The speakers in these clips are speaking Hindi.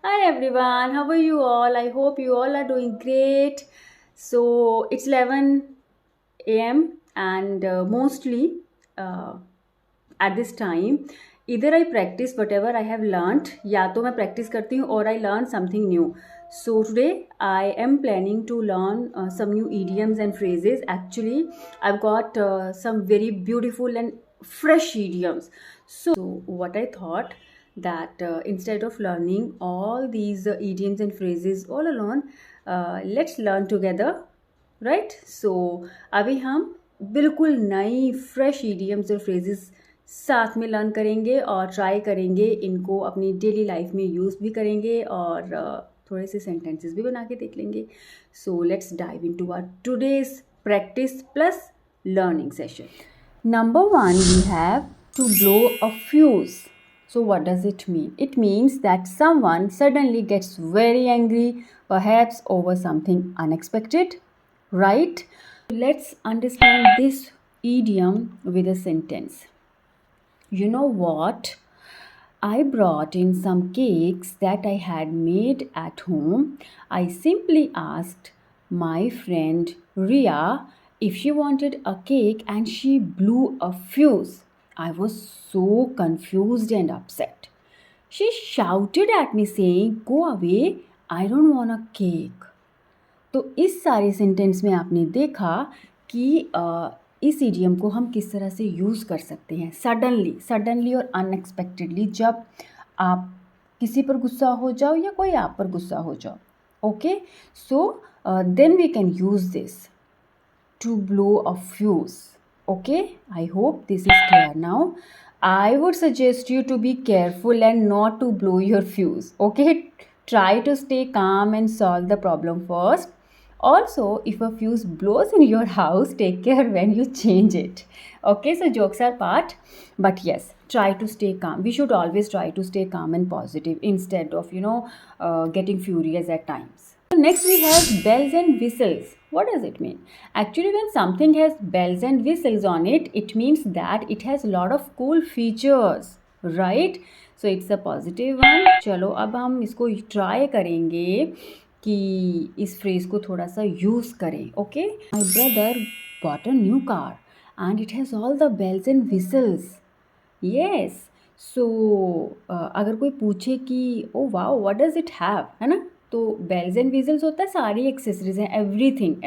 Hi everyone, how are you all? I hope you all are doing great. So it's 11 a.m. and mostly uh, at this time either I practice whatever I have learned या तो मैं practice करती हूँ or I learn something new. So today I am planning to learn some new idioms and phrases. Actually, I've got some very beautiful and fresh idioms. So what I thought that instead of learning all these idioms and phrases all alone, let's learn together, right so अभी हम बिल्कुल नई फ्रेश idioms और phrases साथ में लर्न करेंगे और ट्राई करेंगे इनको अपनी डेली लाइफ में यूज़ भी करेंगे और थोड़े से सेंटेंसेस भी बना के देख लेंगे. So let's dive into our today's practice plus learning session. Number one, we have to blow a fuse. So, what does it mean? It means that someone suddenly gets very angry, perhaps over something unexpected, right? Let's understand this idiom with a sentence. You know what? I brought in some cakes that I had made at home. I simply asked my friend Ria if she wanted a cake and she blew a fuse. I was so confused and upset. She shouted at me saying, "Go away, I don't want a cake." तो इस सारे सेंटेंस में आपने देखा कि इस इडियम को हम किस तरह से यूज़ कर सकते हैं सडनली और अनएक्सपेक्टेडली जब आप किसी पर गुस्सा हो जाओ या कोई आप पर गुस्सा हो जाओ. Okay so then we can use this to blow a fuse. Okay, I hope this is clear now. I would suggest you to be careful and not to blow your fuse. Okay, try to stay calm and solve the problem first. Also, if a fuse blows in your house, take care when you change it. Okay, so jokes are part, but yes, try to stay calm. We should always try to stay calm and positive instead of getting furious at times. So next we have bells and whistles. What does it mean? Actually, when something has bells and whistles on it, it means that it has a lot of cool features, right? So it's a positive one. चलो अब हम इसको ट्राई करेंगे कि इस फ्रेज को थोड़ा सा यूज़ करें. Okay, my brother bought a new car and it has all the bells and whistles. Yes. सो अगर कोई पूछे कि oh wow what does it have, है ना, तो बेल्स एंड विजल्स होता है, सारी एक्सेसरीज हैं,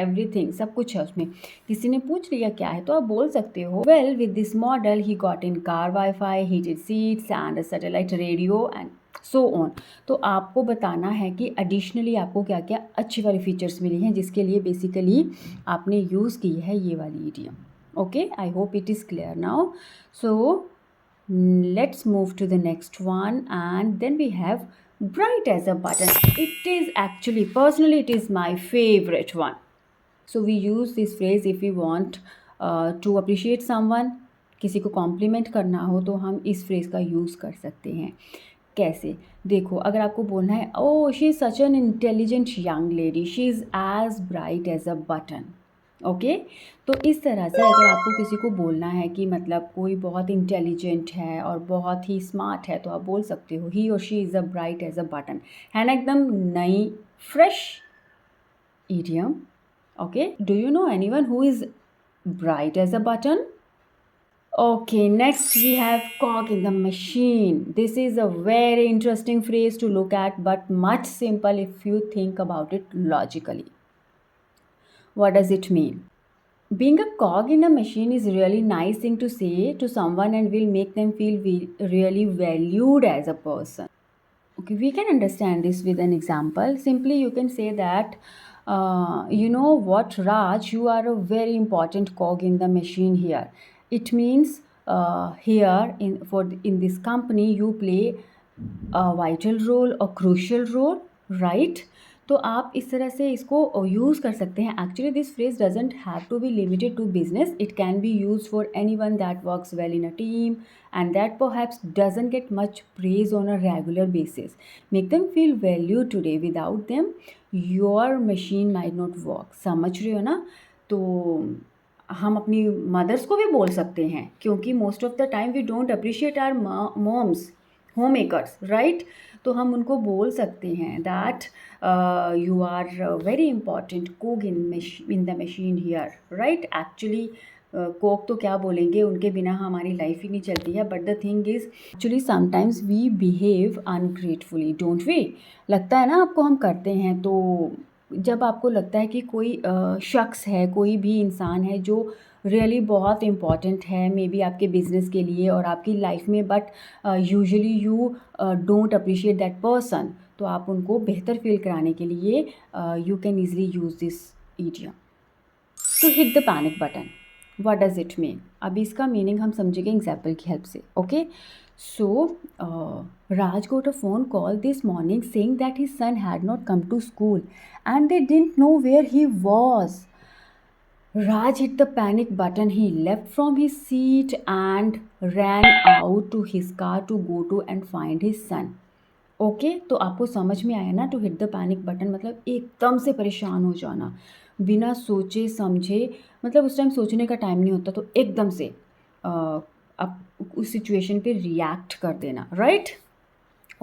एवरीथिंग सब कुछ है उसमें. किसी ने पूछ लिया क्या है तो आप बोल सकते हो well with this model he got in car wifi, heated seats and satellite radio and so on. तो आपको बताना है कि एडिशनली आपको क्या क्या अच्छी वाली फीचर्स मिली हैं जिसके लिए बेसिकली आपने यूज़ की है ये वाली idiom. Okay, I hope it is clear now. So let's move to the next one, and then we have bright as a button. It is actually, personally, it is my favorite one. So we use this phrase if we want to appreciate someone. किसी को कॉम्प्लीमेंट करना हो तो हम इस फ्रेज़ का यूज़ कर सकते हैं. कैसे? देखो, अगर आपको बोलना है oh she is such an intelligent young lady, she is as bright as a button. Okay, तो इस तरह से अगर आपको किसी को बोलना है कि मतलब कोई बहुत इंटेलिजेंट है और बहुत ही स्मार्ट है तो आप बोल सकते हो ही और she is a bright as a button. है ना, एकदम नई fresh idiom. Okay, do you know anyone who is bright as a button? Okay, next we have cog in the machine. This is a very interesting phrase to look at, but much simple if you think about it logically. What does it mean? Being a cog in a machine is really nice thing to say to someone and will make them feel really valued as a person. Okay, we can understand this with an example. Simply, you can say that, you know what, Raj, you are a very important cog in the machine here. It means here in this company you play a vital role, a crucial role, right? तो आप इस तरह से इसको यूज़ कर सकते हैं. Actually this phrase doesn't have to be limited to business. It can be use for anyone that works well in a team and that perhaps doesn't get much praise on a regular basis. Make them feel valued today. Without them, your machine might not work. समझ रहे हो ना? तो हम अपनी मदर्स को भी बोल सकते हैं क्योंकि most of the time we don't appreciate our moms. Home makers, right? तो हम उनको बोल सकते हैं that you are very important cog in the machine here, right? Actually cog तो क्या बोलेंगे, उनके बिना हमारी लाइफ ही नहीं चलती है, but the thing is actually sometimes we behave ungratefully, don't we? लगता है ना आपको हम करते हैं। तो जब आपको लगता है कि कोई शख्स है, कोई भी इंसान है जो रियली बहुत इम्पॉर्टेंट है मे बी आपके बिजनेस के लिए और आपकी लाइफ में, but usually you don't appreciate that person, तो आप उनको बेहतर फील कराने के लिए you can easily use this idiom to hit the panic button. What does it mean? अभी इसका मीनिंग हम समझेंगे एग्जाम्पल की हेल्प से। Okay, so Raj got a phone call this morning saying that his son had not come to school and they didn't know where he was. Raj hit the panic button. He leapt from his seat and ran out to his car to go to and find his son. Okay, तो आपको समझ में आया ना, to hit the panic button मतलब एकदम से परेशान हो जाना, बिना सोचे समझे, मतलब उस टाइम सोचने का टाइम नहीं होता, तो एकदम से आप उस सिचुएशन पे रिएक्ट कर देना, right?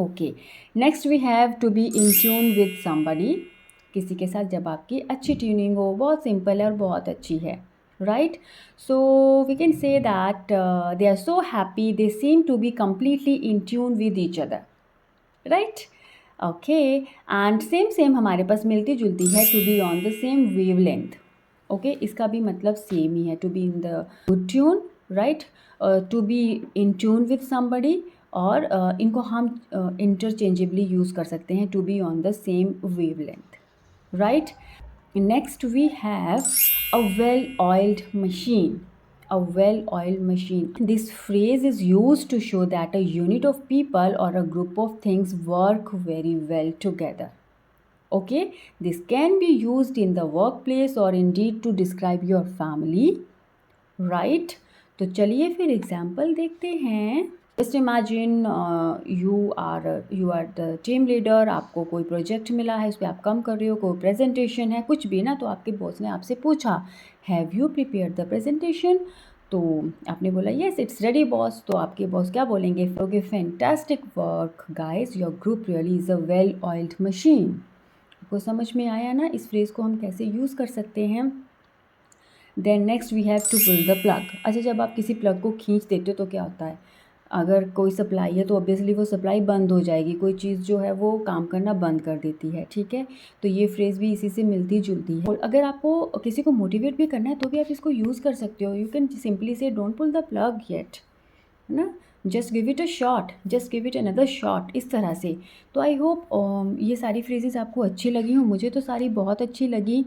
Okay, next we have to be in tune with somebody. किसी के साथ जब आपकी अच्छी ट्यूनिंग हो, बहुत सिंपल है और बहुत अच्छी है, right? So we can say that they are so happy, they seem to be completely in tune with each other, right? Okay, and same हमारे पास मिलती जुलती है, to be on the same wavelength. Okay, इसका भी मतलब सेम ही है, to be in the good tune, right? To be in tune with somebody, और इनको हम इंटरचेंजेबली यूज़ कर सकते हैं, to be on the same wavelength, right? Next we have a well oiled machine. A well-oiled machine. This phrase is used to show that a unit of people or a group of things work very well together. Okay, this can be used in the workplace or indeed to describe your family, right? तो चलिए फिर एग्जाम्पल देखते हैं। Just imagine you are the team leader, आपको कोई प्रोजेक्ट मिला है, उस पर आप काम कर रहे हो, कोई प्रेजेंटेशन है, कुछ भी ना, तो आपके बॉस ने आपसे पूछा have you prepare the presentation, तो आपने बोला येस इट्स रेडी बॉस, तो आपके बॉस क्या बोलेंगे? Okay, fantastic work guys, your group really is a well oiled machine. आपको समझ में आया ना इस फ्रेज़ को हम कैसे यूज़ कर सकते हैं? Then next we have to pull the plug. अच्छा, जब आप किसी प्लग को खींच देते हो तो क्या होता है? अगर कोई सप्लाई है तो ऑब्वियसली वो सप्लाई बंद हो जाएगी, कोई चीज़ जो है वो काम करना बंद कर देती है, ठीक है? तो ये फ्रेज़ भी इसी से मिलती जुलती है। और अगर आपको किसी को मोटिवेट भी करना है तो भी आप इसको यूज़ कर सकते हो। You can simply say don't pull the plug yet, है ना? Just give it a shot, just give it another shot, इस तरह से। तो आई होप ये सारी फ्रेजेस आपको अच्छी लगी हों। मुझे तो सारी बहुत अच्छी लगी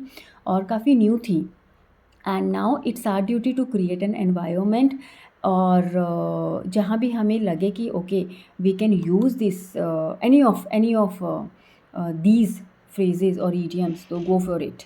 और काफ़ी न्यू थी। And now it's our duty to create an environment, और जहाँ भी हमें लगे कि okay we can use this any of these phrases और ईडियम्स, तो गो फॉर इट।